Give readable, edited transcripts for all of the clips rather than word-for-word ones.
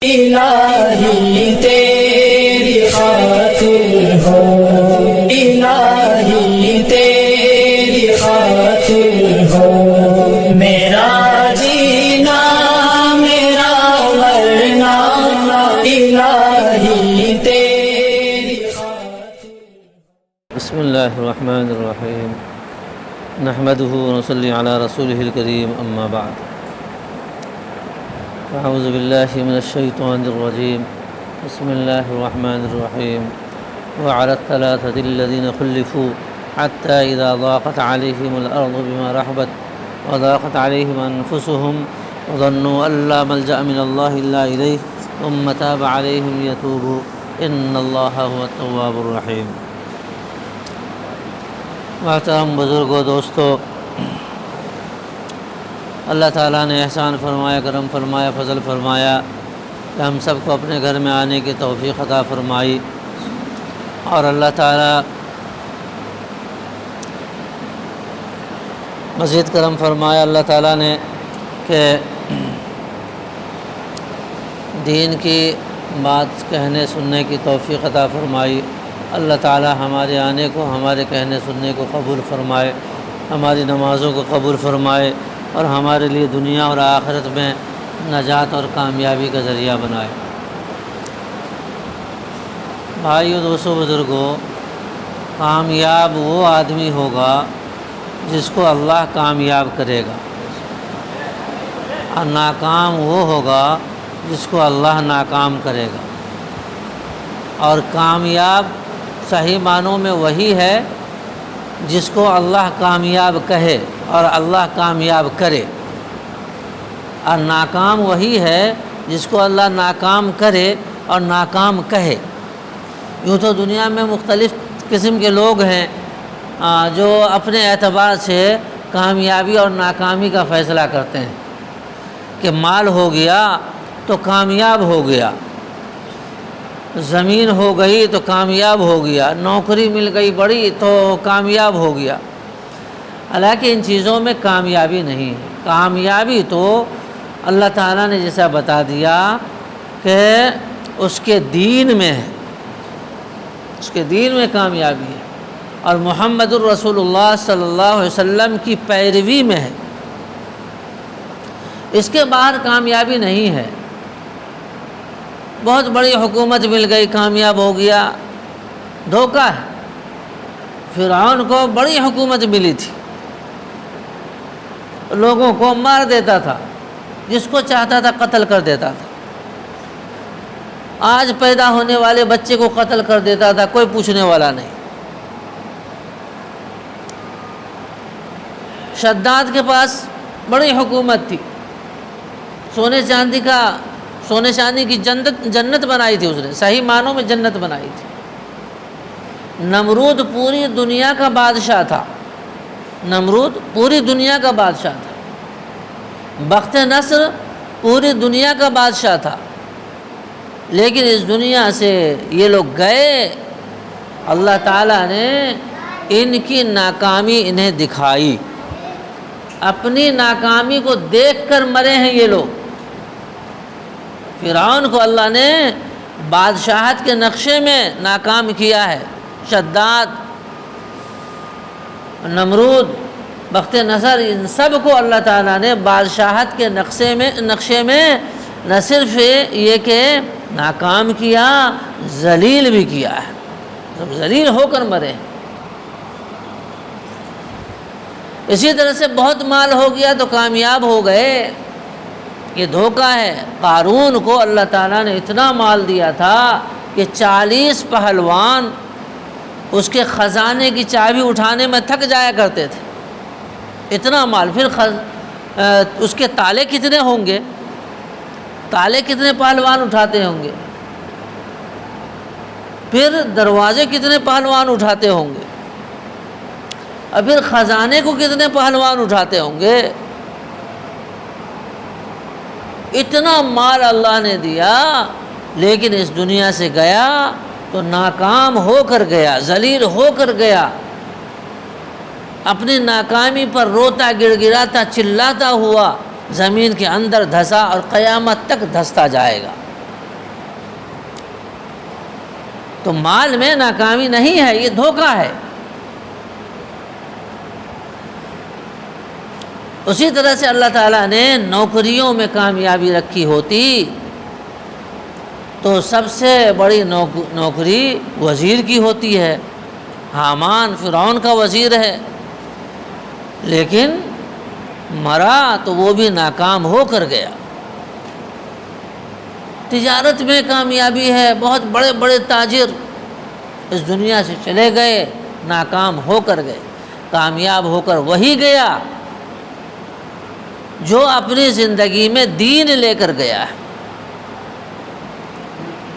الہی تیری خاطر ہو، الہی تیری خاطر ہو، میرا جینا میرا مرنا الہی تیری خاطر۔ بسم اللہ الرحمن الرحیم، نحمدہ ونصلی علی رسولہ الکریم، اما بعد، اعوذ باللہ من الشیطان الرجیم، بسم اللہ الرحمن الرحیم، وعلی الثلاثة الذین خلفوا حتی اذا ضاقت علیہم الارض بما رحبت وضاقت علیہم انفسهم وظنوا ان لا ملجأ من اللہ الا الیہ ثم تاب علیہم لیتوبوا ان اللہ هو التواب الرحیم۔ محترم بزرگوں، دوستو، اللہ تعالیٰ نے احسان فرمایا، کرم فرمایا، فضل فرمایا کہ ہم سب کو اپنے گھر میں آنے کی توفیق عطا فرمائی، اور اللہ تعالیٰ مزید کرم فرمایا اللہ تعالیٰ نے کہ دین کی بات کہنے سننے کی توفیق عطا فرمائی۔ اللہ تعالیٰ ہمارے آنے کو، ہمارے کہنے سننے کو قبول فرمائے، ہماری نمازوں کو قبول فرمائے، اور ہمارے لیے دنیا اور آخرت میں نجات اور کامیابی کا ذریعہ بنائے۔ بھائیو، دوستو، بزرگوں، کامیاب وہ آدمی ہوگا جس کو اللہ کامیاب کرے گا، اور ناکام وہ ہوگا جس کو اللہ ناکام کرے گا۔ اور کامیاب صحیح معنوں میں وہی ہے جس کو اللہ کامیاب کہے اور اللہ کامیاب کرے، اور ناکام وہی ہے جس کو اللہ ناکام کرے اور ناکام کہے۔ یوں تو دنیا میں مختلف قسم کے لوگ ہیں جو اپنے اعتبار سے کامیابی اور ناکامی کا فیصلہ کرتے ہیں کہ مال ہو گیا تو کامیاب ہو گیا، زمین ہو گئی تو کامیاب ہو گیا، نوکری مل گئی بڑی تو کامیاب ہو گیا۔ حالانکہ ان چیزوں میں کامیابی نہیں ہے۔ کامیابی تو اللہ تعالیٰ نے جیسا بتا دیا کہ اس کے دین میں ہے، اس کے دین میں کامیابی ہے، اور محمد الرسول اللہ صلی اللہ علیہ وسلم کی پیروی میں ہے۔ اس کے باہر کامیابی نہیں ہے۔ بہت بڑی حکومت مل گئی، کامیاب ہو گیا، دھوکہ ہے۔ فرعون کو بڑی حکومت ملی تھی، لوگوں کو مار دیتا تھا، جس کو چاہتا تھا قتل کر دیتا تھا۔ آج پیدا ہونے والے بچے کو قتل کر دیتا تھا، کوئی پوچھنے والا نہیں۔ شداد کے پاس بڑی حکومت تھی، سونے چاندی کی جنت بنائی تھی، اس نے صحیح معنوں میں جنت بنائی تھی۔ نمرود پوری دنیا کا بادشاہ تھا، نمرود پوری دنیا کا بادشاہ تھا، بخت نصر پوری دنیا کا بادشاہ تھا، لیکن اس دنیا سے یہ لوگ گئے، اللہ تعالیٰ نے ان کی ناکامی انہیں دکھائی، اپنی ناکامی کو دیکھ کر مرے ہیں یہ لوگ۔ فرعون کو اللہ نے بادشاہت کے نقشے میں ناکام کیا ہے۔ شداد، نمرود، بخت نصر، ان سب کو اللہ تعالیٰ نے بادشاہت کے نقشے میں نہ صرف یہ کہ ناکام کیا، ذلیل بھی کیا ہے، سب ذلیل ہو کر مرے۔ اسی طرح سے بہت مال ہو گیا تو کامیاب ہو گئے، یہ دھوکہ ہے۔ قارون کو اللہ تعالیٰ نے اتنا مال دیا تھا کہ 40 پہلوان اس کے خزانے کی چابی اٹھانے میں تھک جایا کرتے تھے، اتنا مال۔ پھر اس کے تالے کتنے ہوں گے، تالے کتنے پہلوان اٹھاتے ہوں گے، پھر دروازے کتنے پہلوان اٹھاتے ہوں گے، اور پھر خزانے کو کتنے پہلوان اٹھاتے ہوں گے۔ اتنا مال اللہ نے دیا، لیکن اس دنیا سے گیا تو ناکام ہو کر گیا، ذلیل ہو کر گیا، اپنی ناکامی پر روتا، گڑ گڑاتا، چلاتا ہوا زمین کے اندر دھسا، اور قیامت تک دھستا جائے گا۔ تو مال میں ناکامی نہیں ہے، یہ دھوکہ ہے۔ اسی طرح سے اللہ تعالیٰ نے نوکریوں میں کامیابی رکھی ہوتی تو سب سے بڑی نوکری وزیر کی ہوتی ہے۔ حامان فرعون کا وزیر ہے، لیکن مرا تو وہ بھی ناکام ہو کر گیا۔ تجارت میں کامیابی ہے، بہت بڑے بڑے تاجر اس دنیا سے چلے گئے، ناکام ہو کر گئے۔ کامیاب ہو کر وہی گیا جو اپنی زندگی میں دین لے کر گیا ہے،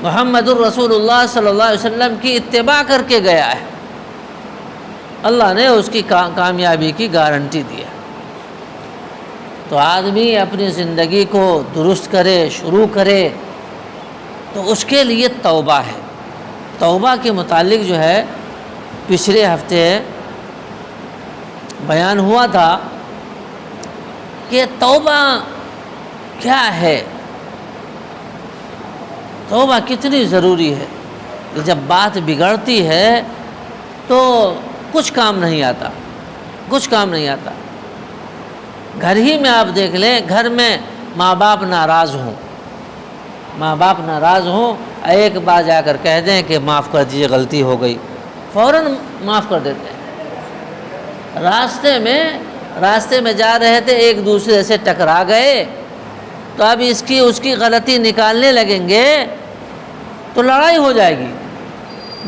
محمد الرسول اللہ صلی اللہ علیہ وسلم کی اتباع کر کے گیا ہے۔ اللہ نے اس کی کامیابی کی گارنٹی دی ہے۔ تو آدمی اپنی زندگی کو درست کرے، شروع کرے، تو اس کے لیے توبہ ہے۔ توبہ کے متعلق جو ہے پچھلے ہفتے بیان ہوا تھا کہ توبہ کیا ہے، توبہ کتنی ضروری ہے۔ کہ جب بات بگڑتی ہے تو کچھ کام نہیں آتا، کچھ کام نہیں آتا۔ گھر ہی میں آپ دیکھ لیں، گھر میں ماں باپ ناراض ہوں، ماں باپ ناراض ہوں، ایک بار جا کر کہہ دیں کہ معاف کر دیجیے غلطی ہو گئی، فوراً معاف کر دیتے ہیں۔ راستے میں جا رہے تھے، ایک دوسرے سے ٹکرا گئے، تو اب اس کی غلطی نکالنے لگیں گے تو لڑائی ہو جائے گی۔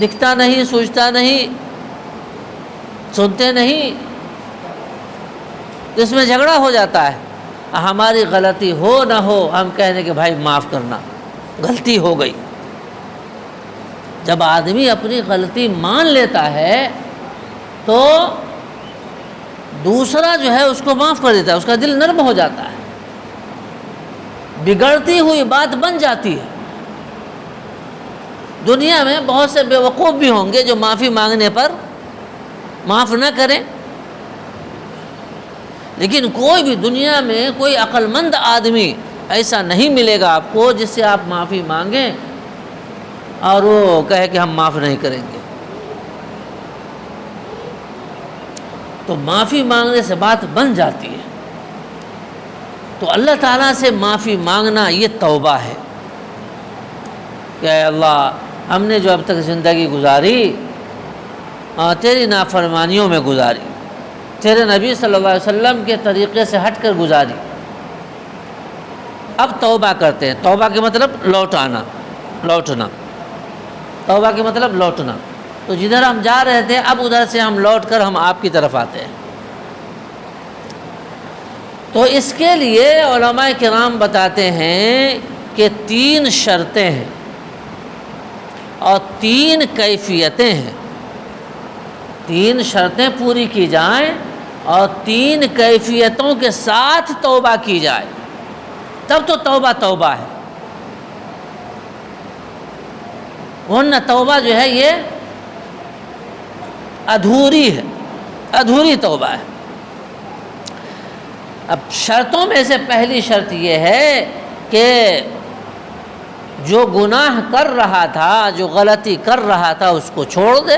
دکھتا نہیں، سوچتا نہیں، سنتے نہیں، اس میں جھگڑا ہو جاتا ہے۔ ہماری غلطی ہو نہ ہو، ہم کہنے کہ بھائی معاف کرنا، غلطی ہو گئی۔ جب آدمی اپنی غلطی مان لیتا ہے تو دوسرا جو ہے اس کو معاف کر دیتا ہے، اس کا دل نرم ہو جاتا ہے، بگڑتی ہوئی بات بن جاتی ہے۔ دنیا میں بہت سے بیوقوف بھی ہوں گے جو معافی مانگنے پر معاف نہ کریں، لیکن کوئی بھی دنیا میں کوئی عقل مند آدمی ایسا نہیں ملے گا آپ کو جس سے آپ معافی مانگیں اور وہ کہے کہ ہم معاف نہیں کریں گے۔ تو معافی مانگنے سے بات بن جاتی ہے۔ تو اللہ تعالیٰ سے معافی مانگنا یہ توبہ ہے کہ اے اللہ، ہم نے جو اب تک زندگی گزاری تیری نافرمانیوں میں گزاری، تیرے نبی صلی اللہ علیہ وسلم کے طریقے سے ہٹ کر گزاری، اب توبہ کرتے ہیں۔ توبہ کے مطلب لوٹنا، توبہ کے مطلب لوٹنا۔ تو جدھر ہم جا رہے تھے اب ادھر سے ہم لوٹ کر ہم آپ کی طرف آتے ہیں۔ تو اس کے لیے علماء کرام بتاتے ہیں کہ 3 شرطیں ہیں اور 3 کیفیتیں ہیں۔ 3 شرطیں پوری کی جائیں اور 3 کیفیتوں کے ساتھ توبہ کی جائے، تب تو توبہ ہے۔ ورنہ توبہ جو ہے یہ ادھوری ہے، ادھوری توبہ ہے۔ اب شرطوں میں سے پہلی شرط یہ ہے کہ جو گناہ کر رہا تھا، جو غلطی کر رہا تھا، اس کو چھوڑ دے،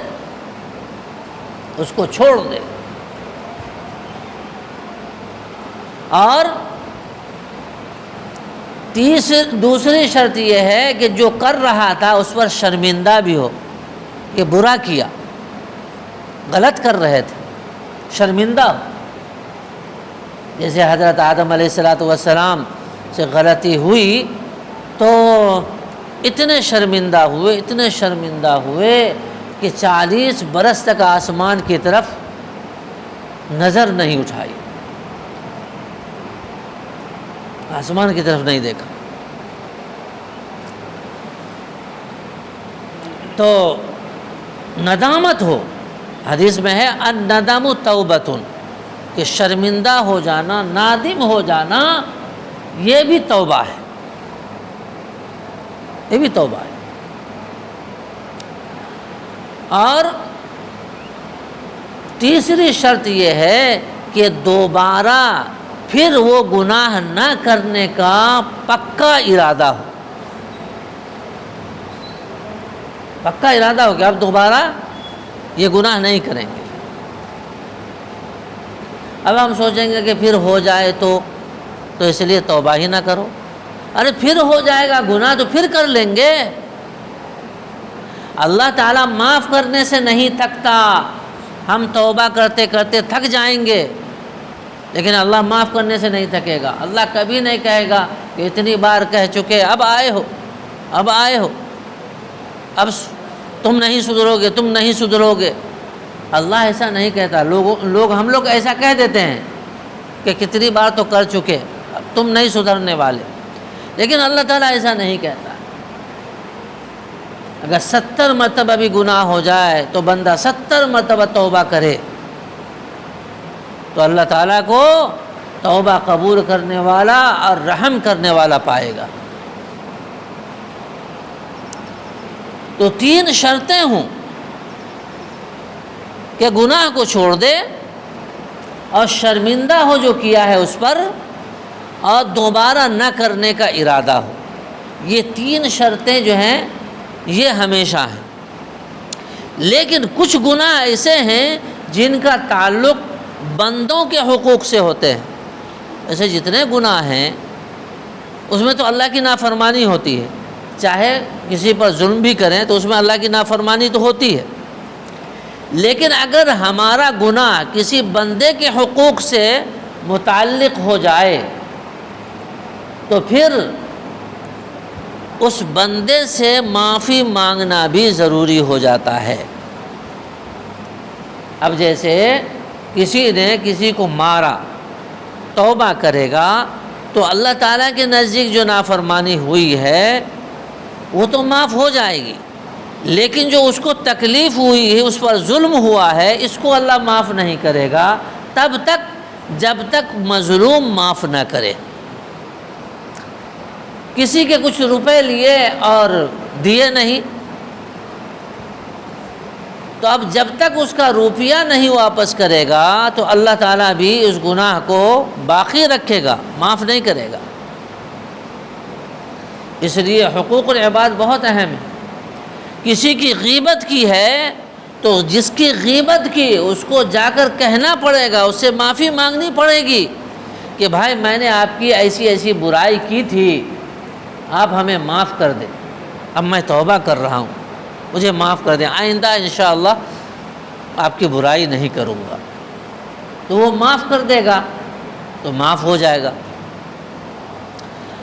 اس کو چھوڑ دے۔ اور دوسری شرط یہ ہے کہ جو کر رہا تھا اس پر شرمندہ بھی ہو کہ برا کیا، غلط کر رہے تھے، شرمندہ ہو۔ جیسے حضرت آدم علیہ السلام سے غلطی ہوئی تو اتنے شرمندہ ہوئے کہ 40 برس تک آسمان کی طرف نظر نہیں اٹھائی، آسمان کی طرف نہیں دیکھا۔ تو ندامت ہو، حدیث میں ہے الندم توبۃ، کہ شرمندہ ہو جانا، نادم ہو جانا، یہ بھی توبہ ہے، یہ بھی توبہ ہے۔ اور تیسری شرط یہ ہے کہ دوبارہ پھر وہ گناہ نہ کرنے کا پکا ارادہ ہو۔ پکا ارادہ ہو کہ اب دوبارہ یہ گناہ نہیں کریں گے۔ اب ہم سوچیں گے کہ پھر ہو جائے تو اس لیے توبہ ہی نہ کرو۔ ارے پھر ہو جائے گا گناہ تو پھر کر لیں گے۔ اللہ تعالیٰ معاف کرنے سے نہیں تھکتا، ہم توبہ کرتے کرتے تھک جائیں گے، لیکن اللہ معاف کرنے سے نہیں تھکے گا۔ اللہ کبھی نہیں کہے گا کہ اتنی بار کہہ چکے اب آئے ہو، اب تم نہیں سدھرو گے، تم نہیں سدھرو گے۔ اللہ ایسا نہیں کہتا۔ ہم لوگ ایسا کہہ دیتے ہیں کہ کتنی بار تو کر چکے، اب تم نہیں سدھرنے والے، لیکن اللہ تعالیٰ ایسا نہیں کہتا۔ اگر 70 مرتبہ بھی گناہ ہو جائے تو بندہ 70 مرتبہ توبہ کرے تو اللہ تعالیٰ کو توبہ قبول کرنے والا اور رحم کرنے والا پائے گا۔ تو 3 شرطیں ہوں کہ گناہ کو چھوڑ دے اور شرمندہ ہو جو کیا ہے اس پر، اور دوبارہ نہ کرنے کا ارادہ ہو۔ یہ 3 شرطیں جو ہیں یہ ہمیشہ ہیں۔ لیکن کچھ گناہ ایسے ہیں جن کا تعلق بندوں کے حقوق سے ہوتے ہیں۔ ایسے جتنے گناہ ہیں اس میں تو اللہ کی نافرمانی ہوتی ہے، چاہے کسی پر ظلم بھی کریں تو اس میں اللہ کی نافرمانی تو ہوتی ہے، لیکن اگر ہمارا گناہ کسی بندے کے حقوق سے متعلق ہو جائے تو پھر اس بندے سے معافی مانگنا بھی ضروری ہو جاتا ہے۔ اب جیسے کسی نے کسی کو مارا، توبہ کرے گا تو اللہ تعالیٰ کے نزدیک جو نافرمانی ہوئی ہے وہ تو معاف ہو جائے گی، لیکن جو اس کو تکلیف ہوئی ہے، اس پر ظلم ہوا ہے، اس کو اللہ معاف نہیں کرے گا تب تک جب تک مظلوم معاف نہ کرے۔ کسی کے کچھ روپے لیے اور دیے نہیں، تو اب جب تک اس کا روپیہ نہیں واپس کرے گا تو اللہ تعالیٰ بھی اس گناہ کو باقی رکھے گا، معاف نہیں کرے گا۔ اس لیے حقوق العباد بہت اہم ہے۔ کسی کی غیبت کی ہے تو جس کی غیبت کی اس کو جا کر کہنا پڑے گا، اس سے معافی مانگنی پڑے گی کہ بھائی میں نے آپ کی ایسی ایسی برائی کی تھی، آپ ہمیں معاف کر دیں، اب میں توبہ کر رہا ہوں، مجھے معاف کر دیں، آئندہ انشاءاللہ آپ کی برائی نہیں کروں گا۔ تو وہ معاف کر دے گا تو معاف ہو جائے گا۔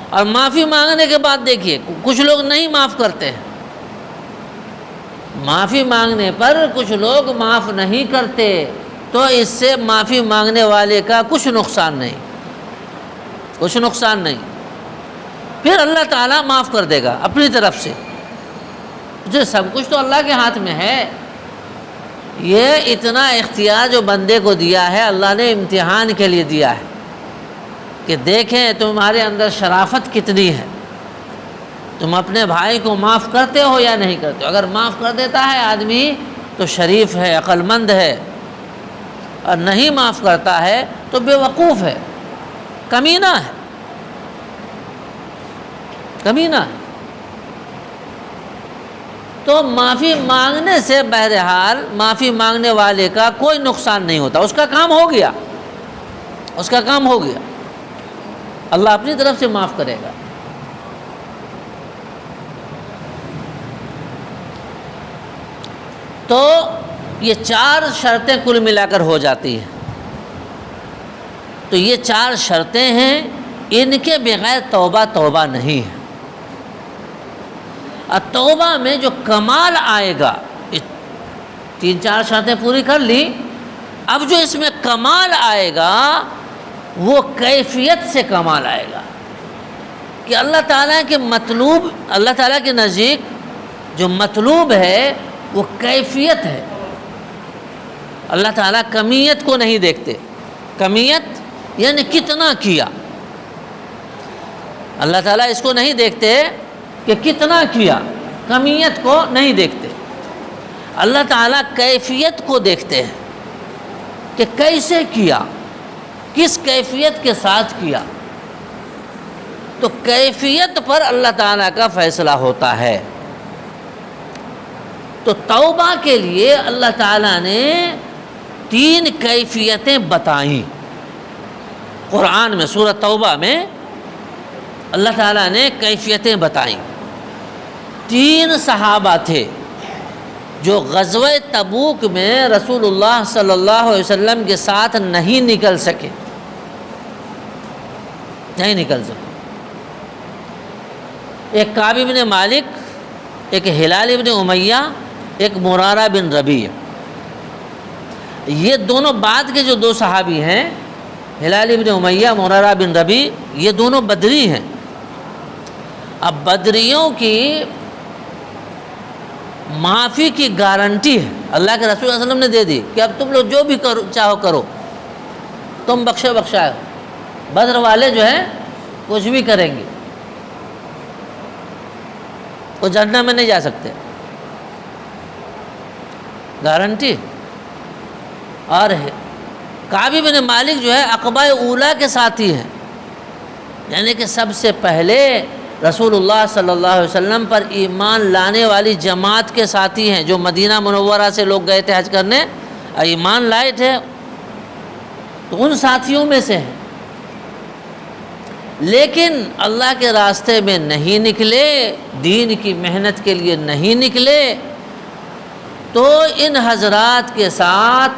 اور معافی مانگنے کے بعد دیکھیے کچھ لوگ نہیں معاف کرتے ہیں، معافی مانگنے پر کچھ لوگ معاف نہیں کرتے، تو اس سے معافی مانگنے والے کا کچھ نقصان نہیں، پھر اللہ تعالیٰ معاف کر دے گا اپنی طرف سے۔ جو سب کچھ تو اللہ کے ہاتھ میں ہے۔ یہ اتنا اختیار جو بندے کو دیا ہے اللہ نے امتحان کے لیے دیا ہے کہ دیکھیں تمہارے اندر شرافت کتنی ہے، تم اپنے بھائی کو معاف کرتے ہو یا نہیں کرتے ہو۔ اگر معاف کر دیتا ہے آدمی تو شریف ہے، عقل مند ہے، اور نہیں معاف کرتا ہے تو بے وقوف ہے، کمینہ ہے۔ تو معافی مانگنے سے بہرحال معافی مانگنے والے کا کوئی نقصان نہیں ہوتا، اس کا کام ہو گیا، اللہ اپنی طرف سے معاف کرے گا۔ تو یہ 4 شرطیں کل ملا کر ہو جاتی ہیں۔ تو یہ 4 شرطیں ہیں، ان کے بغیر توبہ نہیں ہے۔ اور توبہ میں جو کمال آئے گا، 3-4 شرطیں پوری کر لی، اب جو اس میں کمال آئے گا وہ کیفیت سے کمال آئے گا کہ اللہ تعالیٰ کے نزدیک جو مطلوب ہے وہ کیفیت ہے۔ اللہ تعالیٰ کمیت کو نہیں دیکھتے، کمیت یعنی کتنا کیا، اللہ تعالیٰ اس کو نہیں دیکھتے کہ کتنا کیا، کمیت کو نہیں دیکھتے، اللہ تعالیٰ کیفیت کو دیکھتے ہیں کہ کیسے کیا، کس کیفیت کے ساتھ کیا۔ تو کیفیت پر اللہ تعالیٰ کا فیصلہ ہوتا ہے۔ تو توبہ کے لیے اللہ تعالیٰ نے 3 کیفیتیں بتائیں قرآن میں، سورۃ توبہ میں اللہ تعالیٰ نے کیفیتیں بتائیں۔ 3 صحابہ تھے جو غزوہ تبوک میں رسول اللہ صلی اللہ علیہ وسلم کے ساتھ نہیں نکل سکے، نہیں نکل سکے۔ ایک کعب بن مالک، ایک ہلال بن امیہ، ایک مرارہ بن ربیع۔ یہ دونوں بعد کے جو 2 صحابی ہیں، ہلال بن امیہ، مرارہ بن ربیع، یہ دونوں بدری ہیں۔ اب بدریوں کی معافی کی گارنٹی ہے، اللہ کے رسول صلی اللہ علیہ وسلم نے دے دی کہ اب تم لوگ جو بھی چاہو کرو، تم بخشے بخشائے ہو۔ بدر والے جو ہیں کچھ بھی کریں گے، وہ جہنم میں نہیں جا سکتے، گارنٹی۔ اور کعب بن مالک جو ہے عقبہ اولا کے ساتھی ہیں، یعنی کہ سب سے پہلے رسول اللہ صلی اللہ علیہ وسلم پر ایمان لانے والی جماعت کے ساتھی ہیں، جو مدینہ منورہ سے لوگ گئے تھے حج کرنے، ایمان لائے تھے، تو ان ساتھیوں میں سے ہیں۔ لیکن اللہ کے راستے میں نہیں نکلے، دین کی محنت کے لیے نہیں نکلے، تو ان حضرات کے ساتھ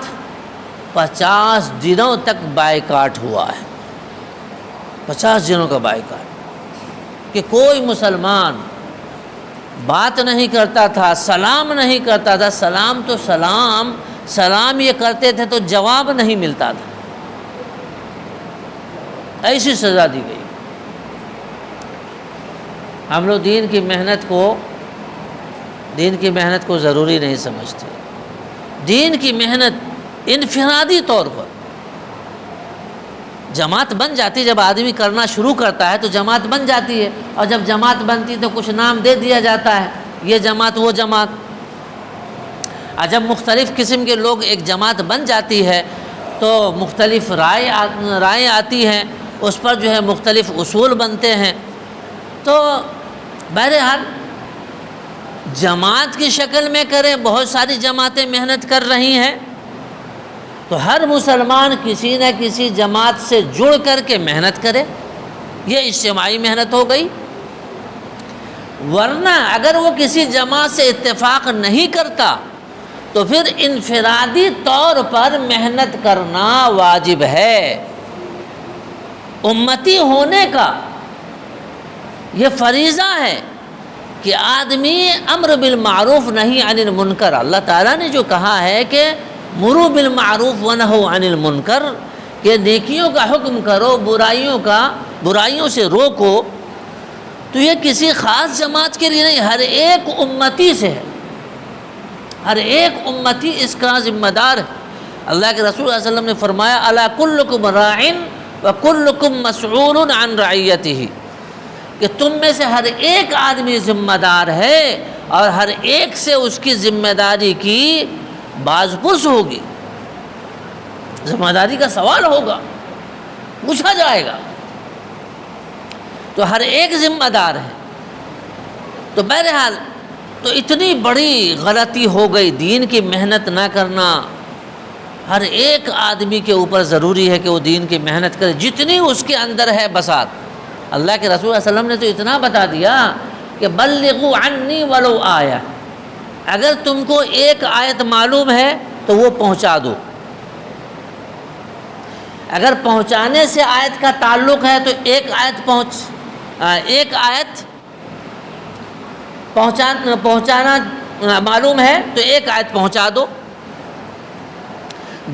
50 دنوں تک بائیکاٹ ہوا ہے، 50 دنوں کا بائیکاٹ، کہ کوئی مسلمان بات نہیں کرتا تھا، سلام نہیں کرتا تھا۔ سلام تو سلام یہ کرتے تھے تو جواب نہیں ملتا تھا، ایسی سزا دی گئی۔ ہم لوگ دین کی محنت کو ضروری نہیں سمجھتے۔ دین کی محنت انفرادی طور پر جماعت بن جاتی، جب آدمی کرنا شروع کرتا ہے تو جماعت بن جاتی ہے، اور جب جماعت بنتی تو کچھ نام دے دیا جاتا ہے، یہ جماعت وہ جماعت۔ اور جب مختلف قسم کے لوگ ایک جماعت بن جاتی ہے تو مختلف رائے آتی ہیں، اس پر جو ہے مختلف اصول بنتے ہیں۔ تو بہرحال جماعت کی شکل میں کریں، بہت ساری جماعتیں محنت کر رہی ہیں، تو ہر مسلمان کسی نہ کسی جماعت سے جڑ کر کے محنت کرے، یہ اجتماعی محنت ہو گئی۔ ورنہ اگر وہ کسی جماعت سے اتفاق نہیں کرتا تو پھر انفرادی طور پر محنت کرنا واجب ہے۔ امتی ہونے کا یہ فریضہ ہے کہ آدمی امر بالمعروف نہی عن المنکر، اللہ تعالیٰ نے جو کہا ہے کہ مرو بالمعروف ونہوا عن المنکر، کہ نیکیوں کا حکم کرو، برائیوں سے روکو، تو یہ کسی خاص جماعت کے لیے نہیں، ہر ایک امتی سے ہے، ہر ایک امتی اس کا ذمہ دار ہے۔ اللہ کے رسول صلی اللہ علیہ وسلم نے فرمایا الا کلکم راع وکلکم مسئول عن رعیتہ، کہ تم میں سے ہر ایک آدمی ذمہ دار ہے اور ہر ایک سے اس کی ذمہ داری کی باز پرس ہوگی، ذمہ داری کا سوال ہوگا، پوچھا جائے گا، تو ہر ایک ذمہ دار ہے۔ تو بہرحال تو اتنی بڑی غلطی ہو گئی، دین کی محنت نہ کرنا۔ ہر ایک آدمی کے اوپر ضروری ہے کہ وہ دین کی محنت کرے، جتنی اس کے اندر ہے بساط۔ اللہ کے رسول صلی اللہ علیہ وسلم نے تو اتنا بتا دیا کہ بلغوا عنی ولو آیہ، اگر تم کو ایک آیت معلوم ہے تو وہ پہنچا دو، اگر پہنچانے سے آیت کا تعلق ہے تو ایک آیت پہنچانا معلوم ہے تو ایک آیت پہنچا دو۔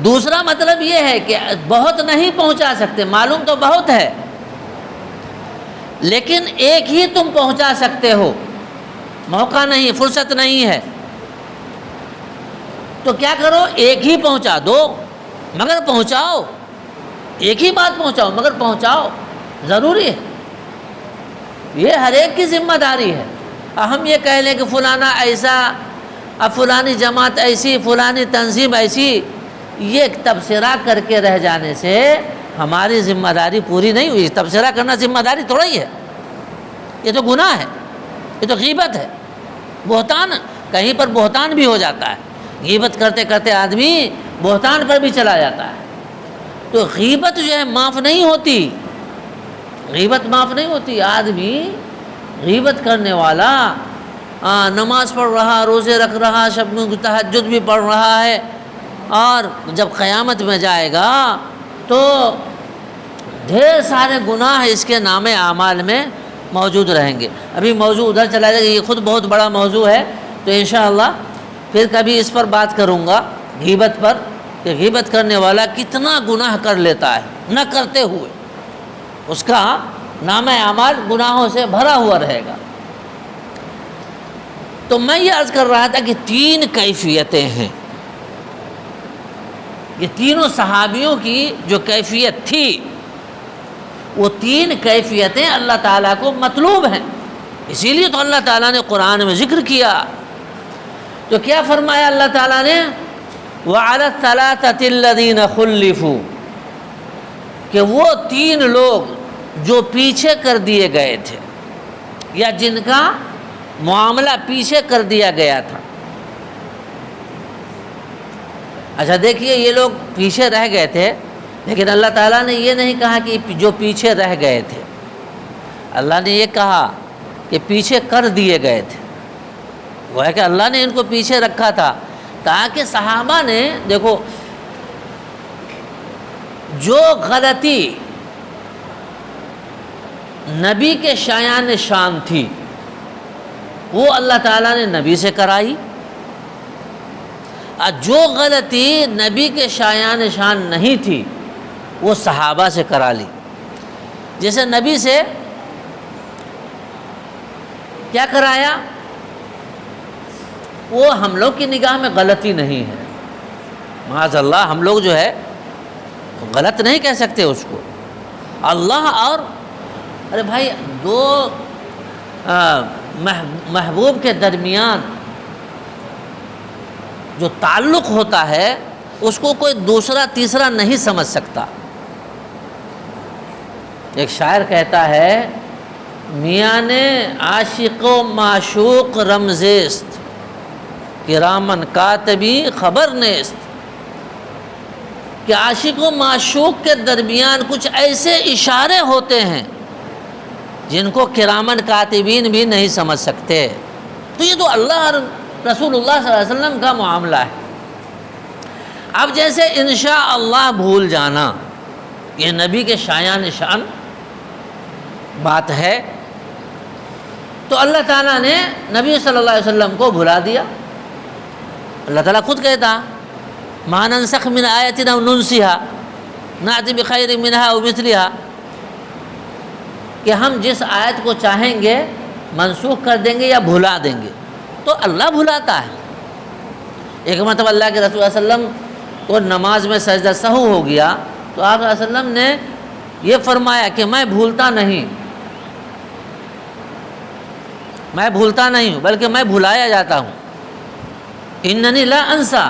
دوسرا مطلب یہ ہے کہ بہت نہیں پہنچا سکتے، معلوم تو بہت ہے لیکن ایک ہی تم پہنچا سکتے ہو، موقع نہیں، فرصت نہیں ہے، تو کیا کرو، ایک ہی پہنچا دو، مگر پہنچاؤ، ایک ہی بات پہنچاؤ مگر پہنچاؤ، ضروری ہے، یہ ہر ایک کی ذمہ داری ہے۔ ہم یہ کہہ لیں کہ فلانا ایسا، اب فلانی جماعت ایسی، فلانی تنظیم ایسی، یہ تبصرہ کر کے رہ جانے سے ہماری ذمہ داری پوری نہیں ہوئی۔ تبصرہ کرنا ذمہ داری تھوڑا ہی ہے، یہ تو گناہ ہے، یہ تو غیبت ہے، بہتان کہیں پر بہتان بھی ہو جاتا ہے، غیبت کرتے کرتے آدمی بہتان پر بھی چلا جاتا ہے۔ تو غیبت جو ہے معاف نہیں ہوتی، غیبت معاف نہیں ہوتی۔ آدمی غیبت کرنے والا نماز پڑھ رہا، روزے رکھ رہا، شب میں تہجد بھی پڑھ رہا ہے، اور جب قیامت میں جائے گا تو ڈھیر سارے گناہ اس کے نام اعمال میں موجود رہیں گے۔ ابھی موضوع ادھر چلا جائے گا، یہ خود بہت بڑا موضوع ہے، تو انشاءاللہ پھر کبھی اس پر بات کروں گا، غیبت پر، کہ غیبت کرنے والا کتنا گناہ کر لیتا ہے نہ کرتے ہوئے، اس کا نام اعمال گناہوں سے بھرا ہوا رہے گا۔ تو میں یہ عرض کر رہا تھا کہ 3 کیفیتیں ہیں، یہ تینوں صحابیوں کی جو کیفیت تھی، وہ 3 کیفیتیں اللہ تعالیٰ کو مطلوب ہیں، اسی لیے تو اللہ تعالیٰ نے قرآن میں ذکر کیا۔ تو کیا فرمایا اللہ تعالیٰ نے؟ وَعَلَى الثَّلَاثَةِ الَّذِينَ خُلِّفُوا، کہ وہ 3 لوگ جو پیچھے کر دیے گئے تھے، یا جن کا معاملہ پیچھے کر دیا گیا تھا۔ اچھا دیکھیے، یہ لوگ پیچھے رہ گئے تھے، لیکن اللہ تعالیٰ نے یہ نہیں کہا کہ جو پیچھے رہ گئے تھے، اللہ نے یہ کہا کہ پیچھے کر دیے گئے تھے۔ وہ ہے کہ اللہ نے ان کو پیچھے رکھا تھا تاکہ صحابہ نے، دیکھو جو غلطی نبی کے شایان شان تھی وہ اللہ تعالیٰ نے نبی سے کرائی، اور جو غلطی نبی کے شایان شان نہیں تھی وہ صحابہ سے کرا لی۔ جیسے نبی سے کیا کرایا، وہ ہم لوگ کی نگاہ میں غلطی نہیں ہے، معاذ اللہ، ہم لوگ جو ہے غلط نہیں کہہ سکتے اس کو۔ اللہ اور ارے بھائی، 2 محبوب کے درمیان جو تعلق ہوتا ہے اس کو کوئی دوسرا تیسرا نہیں سمجھ سکتا۔ ایک شاعر کہتا ہے، میاں عاشق و معشوق رمزیست، کرامن کاتبی خبر نیست، کہ عاشق و معشوق کے درمیان کچھ ایسے اشارے ہوتے ہیں جن کو کرامن کاتبین بھی نہیں سمجھ سکتے۔ تو یہ تو اللہ اور رسول اللہ صلی اللہ علیہ وسلم کا معاملہ ہے۔ اب جیسے انشاءاللہ بھول جانا، یہ نبی کے شایان شان بات ہے، تو اللہ تعالیٰ نے نبی صلی اللہ علیہ وسلم کو بھلا دیا۔ اللہ تعالیٰ خود کہتا، ما ننسخ من آیۃ او ننسها نأتی بخیر منها او مثلها، کہ ہم جس آیت کو چاہیں گے منسوخ کر دیں گے یا بھلا دیں گے، تو اللہ بھلاتا ہے۔ ایک مرتبہ اللہ کے رسول صلی اللہ علیہ وسلم کو نماز میں سجدہ سہو ہو گیا، تو آپ صلی اللہ علیہ وسلم نے یہ فرمایا کہ میں بھولتا نہیں ہوں بلکہ میں بھلایا جاتا ہوں، اننی لا انسا،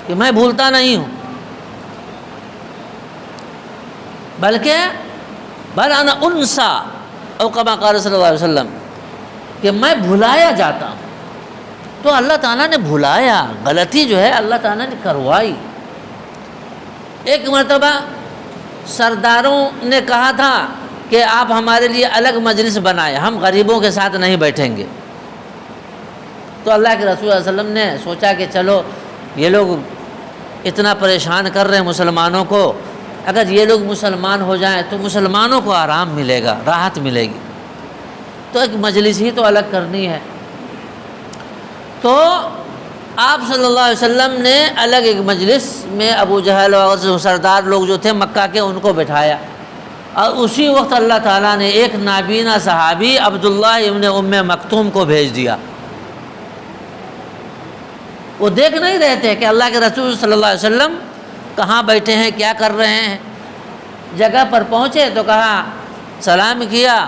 کہ میں بھولتا نہیں ہوں، بلکہ بل انا انسا، او کما قال صلی اللہ علیہ وسلم، کہ میں بھلایا جاتا ہوں۔ تو اللہ تعالیٰ نے بھلایا، غلطی جو ہے اللہ تعالیٰ نے کروائی۔ ایک مرتبہ سرداروں نے کہا تھا کہ آپ ہمارے لیے الگ مجلس بنائے، ہم غریبوں کے ساتھ نہیں بیٹھیں گے۔ تو اللہ کے رسول صلی اللہ علیہ وسلم نے سوچا کہ چلو یہ لوگ اتنا پریشان کر رہے ہیں مسلمانوں کو، اگر یہ لوگ مسلمان ہو جائیں تو مسلمانوں کو آرام ملے گا، راحت ملے گی، تو ایک مجلس ہی تو الگ کرنی ہے۔ تو آپ صلی اللہ علیہ وسلم نے الگ ایک مجلس میں ابو جہل اور سردار لوگ جو تھے مکہ کے، ان کو بٹھایا، اور اسی وقت اللہ تعالیٰ نے ایک نابینا صحابی عبداللہ ابن ام مکتوم کو بھیج دیا۔ وہ دیکھ نہیں رہے تھے کہ اللہ کے رسول صلی اللہ علیہ وسلم کہاں بیٹھے ہیں، کیا کر رہے ہیں۔ جگہ پر پہنچے تو کہا، سلام کیا،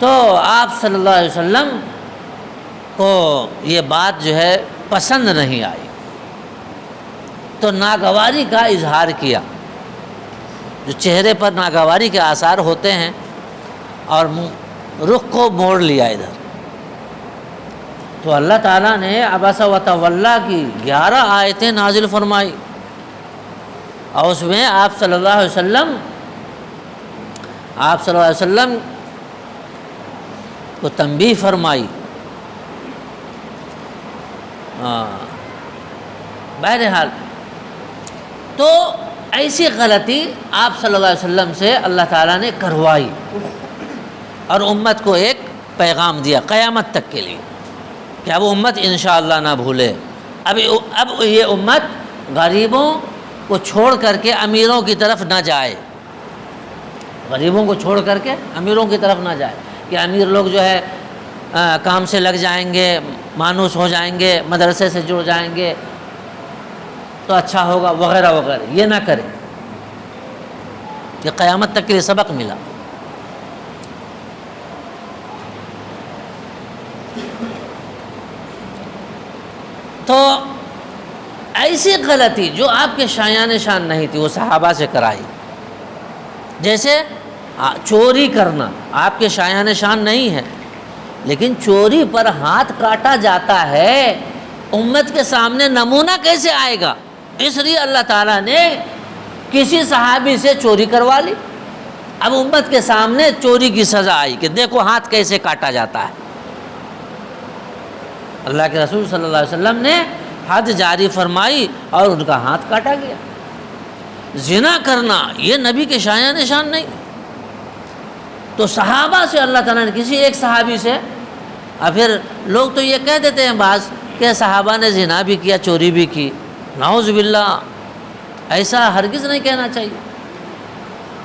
تو آپ صلی اللہ علیہ وسلم کو یہ بات جو ہے پسند نہیں آئی، تو ناگواری کا اظہار کیا، جو چہرے پر ناگواری کے آثار ہوتے ہیں، اور رخ کو موڑ لیا ادھر۔ تو اللہ تعالیٰ نے عبس و تولا کی 11 آیتیں نازل فرمائی، اور اس میں آپ صلی اللہ علیہ وسلم کو تنبیہ فرمائی۔ بہرحال تو ایسی غلطی آپ صلی اللہ علیہ وسلم سے اللہ تعالیٰ نے کروائی، اور امت کو ایک پیغام دیا قیامت تک کے لیے کہ اب امت انشاءاللہ نہ بھولے، اب یہ امت غریبوں کو چھوڑ کر کے امیروں کی طرف نہ جائے، غریبوں کو چھوڑ کر کے امیروں کی طرف نہ جائے کہ امیر لوگ جو ہے کام سے لگ جائیں گے، مانوس ہو جائیں گے، مدرسے سے جڑ جائیں گے تو اچھا ہوگا وغیرہ وغیرہ، یہ نہ کرے۔ یہ قیامت تک کے لیے سبق ملا۔ تو ایسی غلطی جو آپ کے شایان شان نہیں تھی وہ صحابہ سے کرائی، جیسے چوری کرنا آپ کے شایان شان نہیں ہے، لیکن چوری پر ہاتھ کاٹا جاتا ہے، امت کے سامنے نمونہ کیسے آئے گا؟ اس لیے اللہ تعالیٰ نے کسی صحابی سے چوری کروا لی، اب امت کے سامنے چوری کی سزا آئی کہ دیکھو ہاتھ کیسے کاٹا جاتا ہے۔ اللہ کے رسول صلی اللہ علیہ وسلم نے حد جاری فرمائی اور ان کا ہاتھ کاٹا گیا۔ زنا کرنا یہ نبی کے شایان شان نہیں، تو صحابہ سے اللہ تعالیٰ نے کسی ایک صحابی سے، اور پھر لوگ تو یہ کہہ دیتے ہیں بعض کہ صحابہ نے زنا بھی کیا، چوری بھی کی، نعوذ باللہ، ایسا ہرگز نہیں کہنا چاہیے۔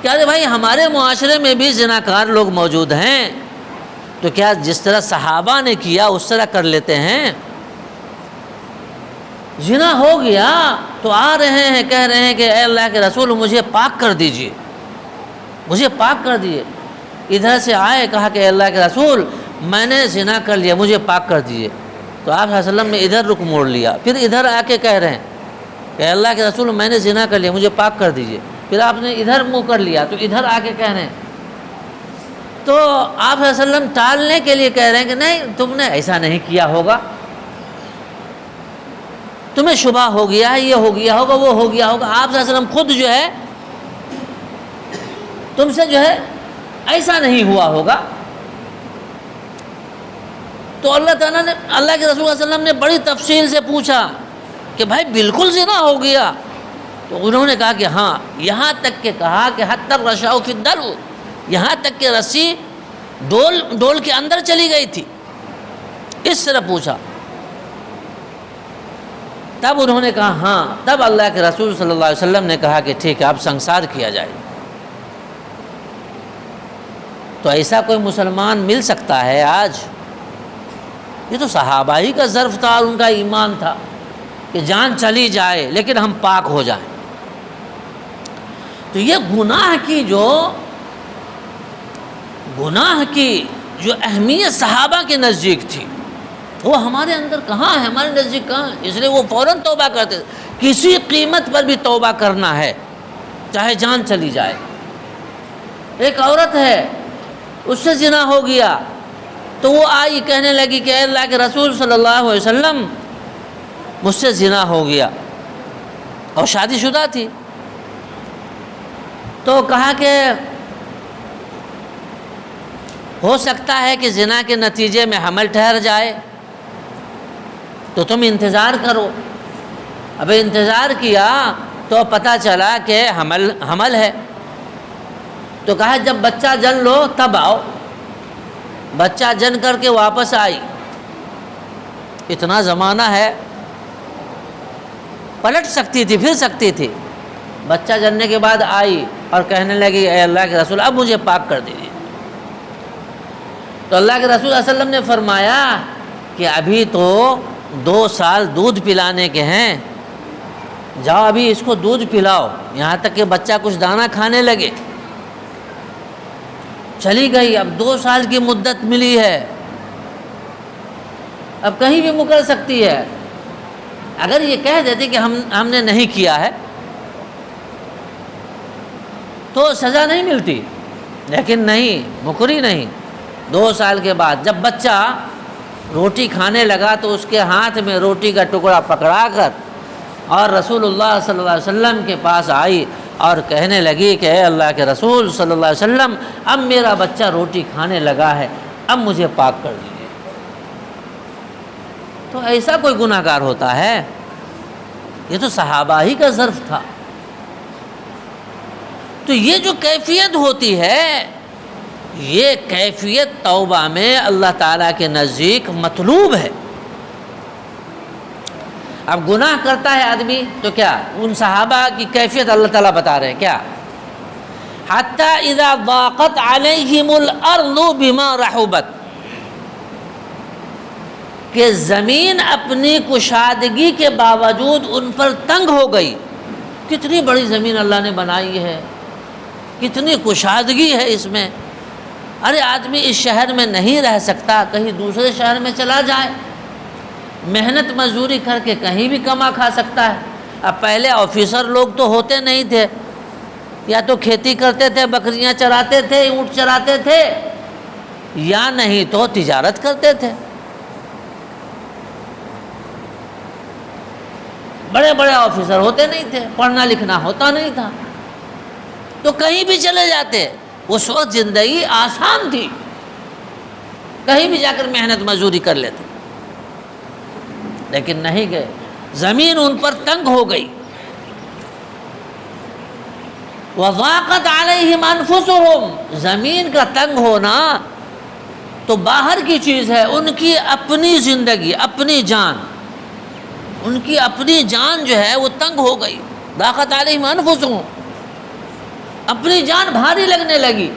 کیا بھائی ہمارے معاشرے میں بھی زناکار لوگ موجود ہیں، تو کیا جس طرح صحابہ نے کیا اس طرح کر لیتے ہیں؟ زنا ہو گیا تو آ رہے ہیں کہہ رہے ہیں کہ اے اللہ کے رسول مجھے پاک کر دیجئے، مجھے پاک کر دیجئے۔ ادھر سے آئے کہا کہ اے اللہ کے رسول میں نے زنا کر لیا، مجھے پاک کر دیجئے، تو آپ صلی اللہ علیہ وسلم نے ادھر رخ موڑ لیا، پھر ادھر آ کے کہہ رہے ہیں کہ اے اللہ کے رسول میں نے زنا کر لیا، مجھے پاک کر دیجئے، پھر آپ نے ادھر منہ کر لیا تو ادھر آ کے کہہ رہے ہیں۔ تو آپ صلی اللہ علیہ وسلم ٹالنے کے لیے کہہ رہے ہیں کہ نہیں تم نے ایسا نہیں کیا ہوگا، تمہیں شبہ ہو گیا ہے، یہ ہو گیا ہوگا، وہ ہو گیا ہوگا۔ آپ صلی اللہ علیہ وسلم خود جو ہے تم سے جو ہے ایسا نہیں ہوا ہوگا۔ تو اللہ تعالیٰ نے، اللہ کے رسول صلی اللہ علیہ وسلم نے بڑی تفصیل سے پوچھا کہ بھائی بالکل زنا ہو گیا؟ تو انہوں نے کہا کہ ہاں، یہاں تک کہ کہا کہ حتی الرشاء فی الدلو، یہاں تک کہ رسی ڈول کے اندر چلی گئی تھی، اس طرح پوچھا۔ تب انہوں نے کہا ہاں، تب اللہ کے رسول صلی اللہ علیہ وسلم نے کہا کہ ٹھیک ہے اب سنسار کیا جائے۔ تو ایسا کوئی مسلمان مل سکتا ہے آج؟ یہ تو صحابہ ہی کا ظرف تھا اور ان کا ایمان تھا کہ جان چلی جائے لیکن ہم پاک ہو جائیں۔ تو یہ گناہ کی جو اہمیت صحابہ کے نزدیک تھی وہ ہمارے اندر کہاں ہے، ہمارے نزدیک کہاں ہے؟ اس لیے وہ فوراً توبہ کرتے تھے، کسی قیمت پر بھی توبہ کرنا ہے چاہے جان چلی جائے۔ ایک عورت ہے اس سے زنا ہو گیا تو وہ آئی کہنے لگی کہ اے اللہ کے رسول صلی اللہ علیہ وسلم مجھ سے زنا ہو گیا، اور شادی شدہ تھی۔ تو کہا کہ ہو سکتا ہے کہ زنا کے نتیجے میں حمل ٹھہر جائے، تو تم انتظار کرو۔ اب انتظار کیا تو پتہ چلا کہ حمل ہے، تو کہا جب بچہ جن لو تب آؤ۔ بچہ جن کر کے واپس آئی، اتنا زمانہ ہے پلٹ سکتی تھی، پھر سکتی تھی۔ بچہ جننے کے بعد آئی اور کہنے لگی اے اللہ کے رسول اب مجھے پاک کر دیجیے۔ تو اللہ کے رسول صلی اللہ علیہ وسلم نے فرمایا کہ ابھی تو 2 سال دودھ پلانے کے ہیں، جاؤ ابھی اس کو دودھ پلاؤ یہاں تک کہ بچہ کچھ دانہ کھانے لگے۔ چلی گئی، اب 2 سال کی مدت ملی ہے، اب کہیں بھی مکر سکتی ہے۔ اگر یہ کہہ دیتی کہ ہم نے نہیں کیا ہے تو سزا نہیں ملتی، لیکن نہیں، مکری نہیں۔ 2 سال کے بعد جب بچہ روٹی کھانے لگا تو اس کے ہاتھ میں روٹی کا ٹکڑا پکڑا کر اور رسول اللہ صلی اللہ علیہ وسلم کے پاس آئی اور کہنے لگی کہ اے اللہ کے رسول صلی اللہ علیہ وسلم، اب میرا بچہ روٹی کھانے لگا ہے، اب مجھے پاک کر دیجیے۔ تو ایسا کوئی گناہ گار ہوتا ہے؟ یہ تو صحابہ ہی کا ظرف تھا۔ تو یہ جو کیفیت ہوتی ہے، یہ کیفیت توبہ میں اللہ تعالیٰ کے نزدیک مطلوب ہے۔ اب گناہ کرتا ہے آدمی تو کیا ان صحابہ کی کیفیت اللہ تعالیٰ بتا رہے ہیں کیا؟ حَتَّى إِذَا ضَاقَتْ عَلَيْهِمُ الْأَرْضُ بِمَا رَحُبَتْ، کہ زمین اپنی کشادگی کے باوجود ان پر تنگ ہو گئی۔ کتنی بڑی زمین اللہ نے بنائی ہے، کتنی کشادگی ہے اس میں، ارے آدمی اس شہر میں نہیں رہ سکتا، کہیں دوسرے شہر میں چلا جائے، محنت مزدوری کر کے کہیں بھی کما کھا سکتا ہے۔ اب پہلے آفیسر لوگ تو ہوتے نہیں تھے، یا تو کھیتی کرتے تھے، بکریاں چراتے تھے، اونٹ چراتے تھے، یا نہیں تو تجارت کرتے تھے۔ بڑے بڑے آفیسر ہوتے نہیں تھے، پڑھنا لکھنا ہوتا نہیں تھا، تو کہیں بھی چلے جاتے۔ اس وقت زندگی آسان تھی، کہیں بھی جا کر محنت مزدوری کر لیتے، لیکن نہیں گئے، زمین ان پر تنگ ہو گئی۔ وَضَاقَتْ عَلَيْهِمْ أَنفُسُهُمْ، زمین کا تنگ ہونا تو باہر کی چیز ہے، ان کی اپنی زندگی، اپنی جان، ان کی اپنی جان جو ہے وہ تنگ ہو گئی۔ ضاقت علیہم انفسہم، اپنی جان بھاری لگنے لگی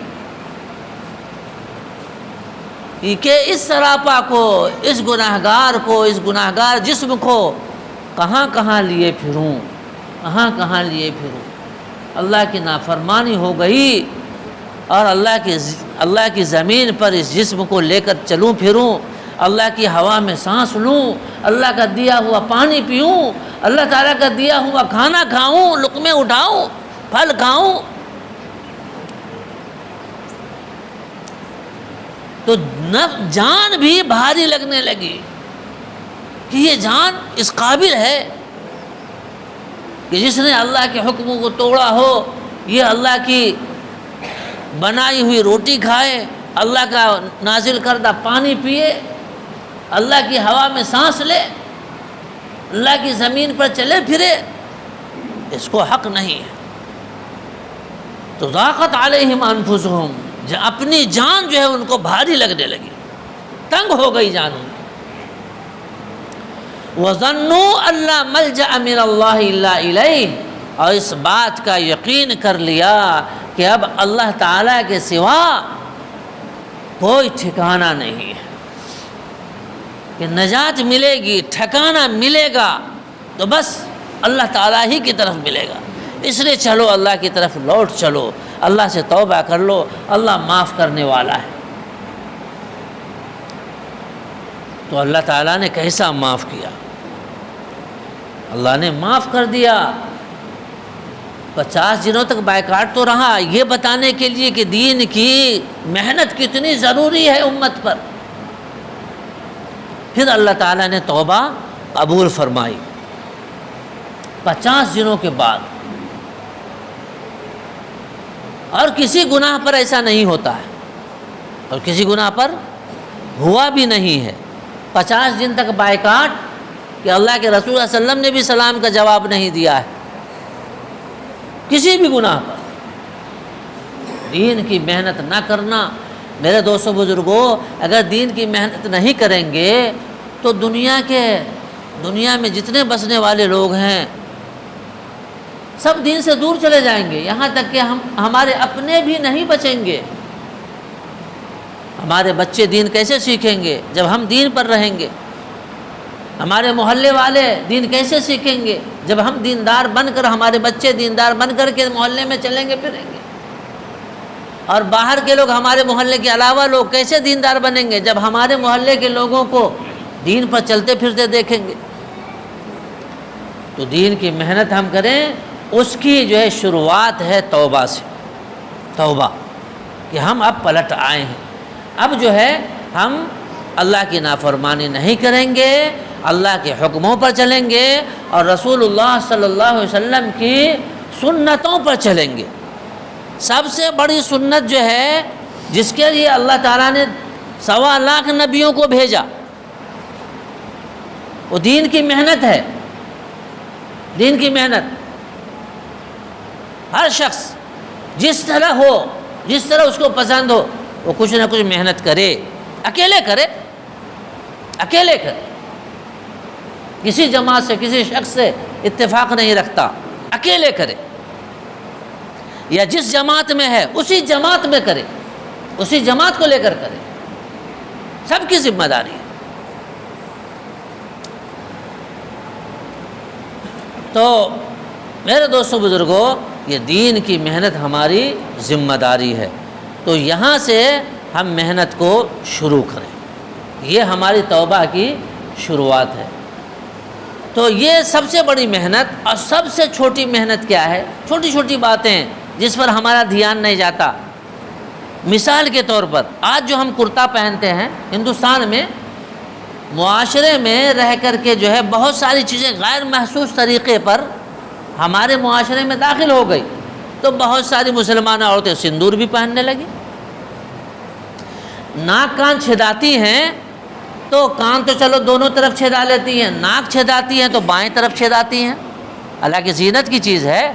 کہ اس سراپا کو، اس گناہگار کو، اس گناہگار جسم کو کہاں کہاں لیے پھروں، کہاں کہاں لیے پھروں۔ اللہ کی نافرمانی ہو گئی اور اللہ کی زمین پر اس جسم کو لے کر چلوں پھروں، اللہ کی ہوا میں سانس لوں، اللہ کا دیا ہوا پانی پیوں، اللہ تعالیٰ کا دیا ہوا کھانا کھاؤں، لقمے اٹھاؤں، پھل کھاؤں، تو جان بھی بھاری لگنے لگی کہ یہ جان اس قابل ہے کہ جس نے اللہ کے حکموں کو توڑا ہو، یہ اللہ کی بنائی ہوئی روٹی کھائے، اللہ کا نازل کردہ پانی پیے، اللہ کی ہوا میں سانس لے، اللہ کی زمین پر چلے پھرے، اس کو حق نہیں ہے۔ تو ضاقت علیہم انفسہم، اپنی جان جو ہے ان کو بھاری لگنے لگی، تنگ ہو گئی جان ان کی۔ وَظَنُّوا أَن لَّا مَلْجَأَ مِنَ اللَّهِ إِلَّا إِلَيْهِ، اور اس بات کا یقین کر لیا کہ اب اللہ تعالیٰ کے سوا کوئی ٹھکانہ نہیں ہے، کہ نجات ملے گی، ٹھکانہ ملے گا تو بس اللہ تعالیٰ ہی کی طرف ملے گا، اس لیے چلو اللہ کی طرف لوٹ چلو، اللہ سے توبہ کر لو، اللہ معاف کرنے والا ہے۔ تو اللہ تعالیٰ نے کیسا معاف کیا؟ اللہ نے معاف کر دیا۔ 50 دنوں تک بائیکاٹ تو رہا، یہ بتانے کے لیے کہ دین کی محنت کتنی ضروری ہے امت پر۔ پھر اللہ تعالیٰ نے توبہ قبول فرمائی 50 دنوں کے بعد، اور کسی گناہ پر ایسا نہیں ہوتا ہے، اور کسی گناہ پر ہوا بھی نہیں ہے۔ 50 دن تک بائیکاٹ کہ اللہ کے رسول صلی اللہ علیہ وسلم نے بھی سلام کا جواب نہیں دیا ہے کسی بھی گناہ پر۔ دین کی محنت نہ کرنا، میرے دوستو بزرگوں، اگر دین کی محنت نہیں کریں گے تو دنیا میں جتنے بسنے والے لوگ ہیں سب دین سے دور چلے جائیں گے، یہاں تک کہ ہمارے اپنے بھی نہیں بچیں گے۔ ہمارے بچے دین کیسے سیکھیں گے جب ہم دین پر رہیں گے؟ ہمارے محلے والے دین کیسے سیکھیں گے جب ہم دیندار بن کر، ہمارے بچے دیندار بن کر کے محلے میں چلیں گے پھریں گے؟ اور باہر کے لوگ، ہمارے محلے کے علاوہ لوگ کیسے دیندار بنیں گے جب ہمارے محلے کے لوگوں کو دین پر چلتے پھرتے دیکھیں گے؟ تو دین کی محنت ہم کریں، اس کی جو ہے شروعات ہے توبہ سے، توبہ کہ ہم اب پلٹ آئے ہیں، اب جو ہے ہم اللہ کی نافرمانی نہیں کریں گے، اللہ کے حکموں پر چلیں گے اور رسول اللہ صلی اللہ علیہ وسلم کی سنتوں پر چلیں گے۔ سب سے بڑی سنت جو ہے جس کے لیے اللہ تعالیٰ نے 1.25 لاکھ نبیوں کو بھیجا، وہ دین کی محنت ہے۔ دین کی محنت ہر شخص جس طرح ہو، جس طرح اس کو پسند ہو، وہ کچھ نہ کچھ محنت کرے، اکیلے کرے، اکیلے کرے، کسی جماعت سے کسی شخص سے اتفاق نہیں رکھتا، اکیلے کرے، یا جس جماعت میں ہے اسی جماعت میں کرے، اسی جماعت کو لے کر کرے، سب کی ذمہ داری ہے۔ تو میرے دوستوں بزرگوں، یہ دین کی محنت ہماری ذمہ داری ہے، تو یہاں سے ہم محنت کو شروع کریں، یہ ہماری توبہ کی شروعات ہے۔ تو یہ سب سے بڑی محنت، اور سب سے چھوٹی محنت کیا ہے؟ چھوٹی چھوٹی باتیں جس پر ہمارا دھیان نہیں جاتا۔ مثال کے طور پر آج جو ہم کرتا پہنتے ہیں، ہندوستان میں معاشرے میں رہ کر کے جو ہے بہت ساری چیزیں غیر محسوس طریقے پر ہمارے معاشرے میں داخل ہو گئی، تو بہت ساری مسلمان عورتیں سندور بھی پہننے لگی، ناک کان چھداتی ہیں، تو کان تو چلو دونوں طرف چھدا لیتی ہیں، ناک چھداتی ہیں تو بائیں طرف چھداتی ہیں۔ حالانکہ زینت کی چیز ہے،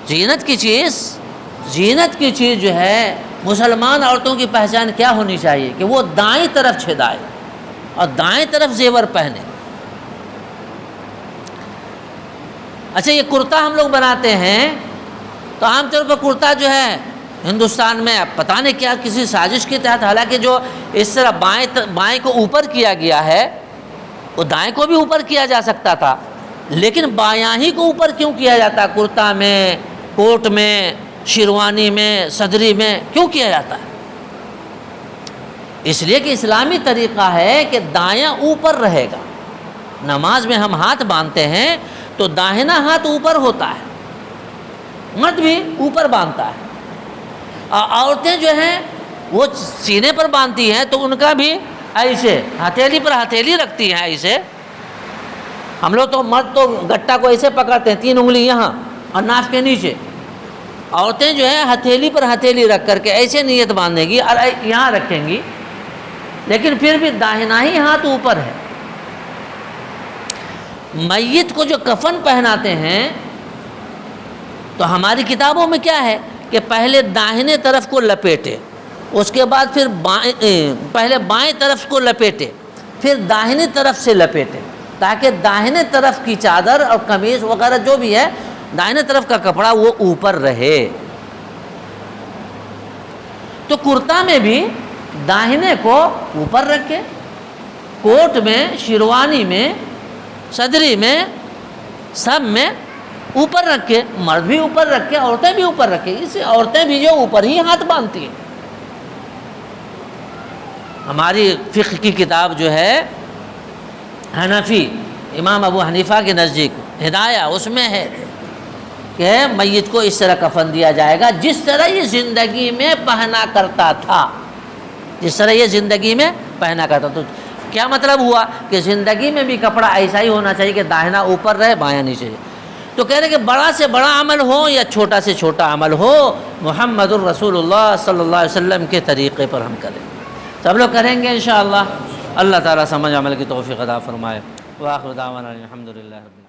زینت کی چیز جو ہے مسلمان عورتوں کی پہچان کیا ہونی چاہیے کہ وہ دائیں طرف چھدائے اور دائیں طرف زیور پہنے۔ اچھا، یہ کرتا ہم لوگ بناتے ہیں تو عام طور پر کرتا جو ہے ہندوستان میں پتہ نہیں کیا کسی سازش کے تحت، حالانکہ جو اس طرح بائیں کو اوپر کیا گیا ہے وہ دائیں کو بھی اوپر کیا جا سکتا تھا، لیکن بایاں ہی کو اوپر کیوں کیا جاتا ہے؟ کرتا میں، کوٹ میں، شیروانی میں، صدری میں کیوں کیا جاتا ہے؟ اس لیے کہ اسلامی طریقہ ہے کہ دایاں اوپر رہے گا۔ نماز میں ہم ہاتھ باندھتے ہیں تو داہنا ہاتھ اوپر ہوتا ہے، مرد بھی اوپر باندھتا ہے، اور عورتیں جو ہیں وہ سینے پر باندھتی ہیں تو ان کا بھی ایسے ہتھیلی پر ہتھیلی رکھتی ہیں ایسے۔ ہم لوگ تو مرد تو گٹا کو ایسے پکڑتے ہیں، 3 انگلی یہاں اور ناف کے نیچے، عورتیں جو ہے ہتھیلی پر ہتھیلی رکھ کر کے ایسے نیت باندھے گی اور یہاں رکھیں گی، لیکن پھر بھی داہنا ہی ہاتھ اوپر ہے۔ میت کو جو کفن پہناتے ہیں تو ہماری کتابوں میں کیا ہے کہ پہلے داہنے طرف کو لپیٹے، اس کے بعد پھر پہلے بائیں طرف کو لپیٹے، پھر داہنی طرف سے لپیٹے، تاکہ داہنے طرف کی چادر اور قمیص وغیرہ جو بھی ہے، داہنے طرف کا کپڑا وہ اوپر رہے۔ تو کرتا میں بھی داہنے کو اوپر رکھے، کوٹ میں، شیروانی میں، صدری میں، سب میں اوپر رکھے، مرد بھی اوپر رکھے، عورتیں بھی اوپر رکھے، اسے عورتیں بھی جو اوپر ہی ہاتھ باندھتی ہیں۔ ہماری فقہ کی کتاب جو ہے حنفی امام ابو حنیفہ کے نزدیک ہدایہ، اس میں ہے کہ میت کو اس طرح کفن دیا جائے گا جس طرح یہ زندگی میں پہنا کرتا تھا، جس طرح یہ زندگی میں پہنا کرتا تھا۔ کیا مطلب ہوا کہ زندگی میں بھی کپڑا ایسا ہی ہونا چاہیے کہ داہنا اوپر رہے، بایاں نیچے۔ تو کہہ رہے کہ بڑا سے بڑا عمل ہو یا چھوٹا سے چھوٹا عمل ہو، محمد الرسول اللہ صلی اللہ علیہ وسلم کے طریقے پر ہم کریں، سب لوگ کریں گے انشاءاللہ۔ اللہ تعالیٰ سمجھ عمل کی توفیق عطا فرمائے۔ وآخر دعوانا الحمدللہ رب العالمین۔